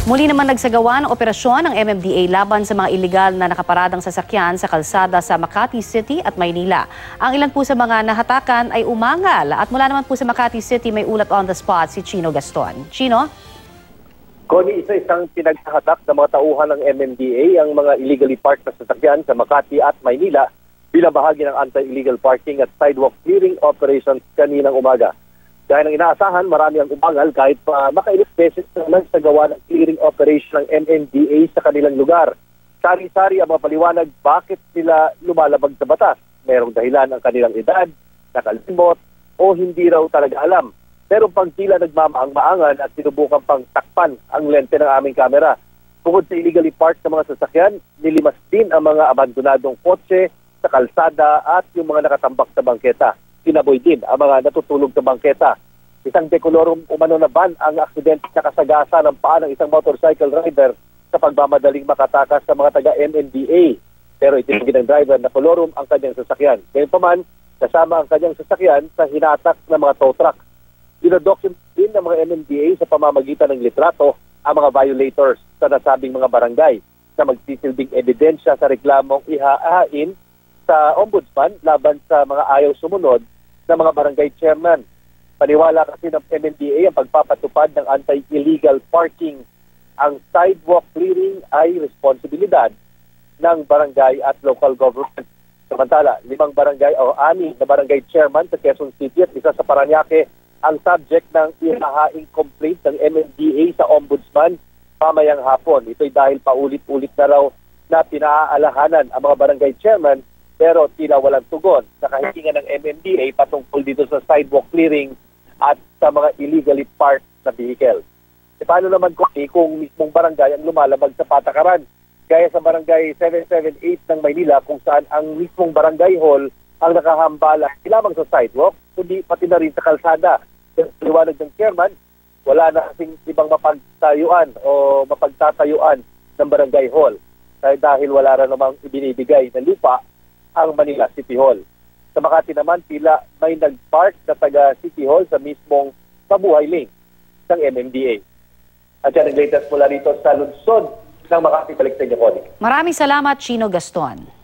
Muli naman nagsagawa ng operasyon ng MMDA laban sa mga iligal na nakaparadang sasakyan sa kalsada sa Makati City at Maynila. Ang ilan po sa mga nahatakan ay umangal at mula naman po sa Makati City may ulat on the spot si Chino Gaston. Chino? Connie, isa-isang pinaghahatak ng mga tauhan ng MMDA ang mga illegally parked na sasakyan sa Makati at Maynila bilang bahagi ng anti-illegal parking at sidewalk clearing operations kaninang umaga. Dahil ng inaasahan, marami ang umangal kahit pa makailis beses naman sa gawa ng clearing operation ng MMDA sa kanilang lugar. Sari-sari ang mga paliwanag bakit sila lumalabag sa batas. Merong dahilan ang kanilang edad, nakalimot, o hindi raw talaga alam. Pero pang tila nagmamaang-maangan at sinubukan pang takpan ang lente ng aming kamera. Bukod sa illegally parked na mga sasakyan, nilimas din ang mga abandonadong kotse sa kalsada at yung mga nakatambak sa bangketa. Kinaboy din ang mga natutulog sa bangketa. Isang dekolorum umano na van ang aksidente na kasagasa ng paa ng isang motorcycle rider sa pagmamadaling makatakas sa mga taga-MMDA. Pero itinanggi ng driver na kolorum ang kanyang sasakyan. Gayunpaman, kasama ang kanyang sasakyan sa hinatak ng mga tow truck. Dinodocument din ng mga MMDA sa pamamagitan ng litrato ang mga violators sa nasabing mga barangay na magsisilbing ebidensya sa reklamong ihahain sa ombudsman laban sa mga ayaw sumunod ng mga barangay chairman. Paniwala kasi ng MMDA ang pagpapatupad ng anti-illegal parking. Ang sidewalk clearing ay responsibilidad ng barangay at local government. Samantala, 5 barangay o 6 na barangay chairman sa Quezon City at isa sa Parañaque ang subject ng ihahaing complaint ng MMDA sa ombudsman mamayang hapon. Ito'y dahil paulit-ulit na raw na pinaalahanan ang mga barangay chairman pero tila walang tugon sa kahilingan ng MMDA patungkol dito sa sidewalk clearing at sa mga illegally parked na vehicle. E paano naman kung mismong barangay ang lumalabag sa patakaran? Gaya sa barangay 778 ng Maynila kung saan ang mismong barangay hall ang nakahambala hindi lamang sa sidewalk, kundi pati na rin sa kalsada. Liwanag ng chairman, wala na kasing ibang mapagtayuan o mapagtatayuan ng barangay hall dahil wala na namang ibinibigay na lupa ang Manila City Hall. Sa Makati naman, tila may nag-park na taga City Hall sa mismong pabuhay lane ng MMDA. At yan ang latest mula rito sa lungsod ng Makati. Balik sa inyo, Connie. Maraming salamat, Chino Gaston.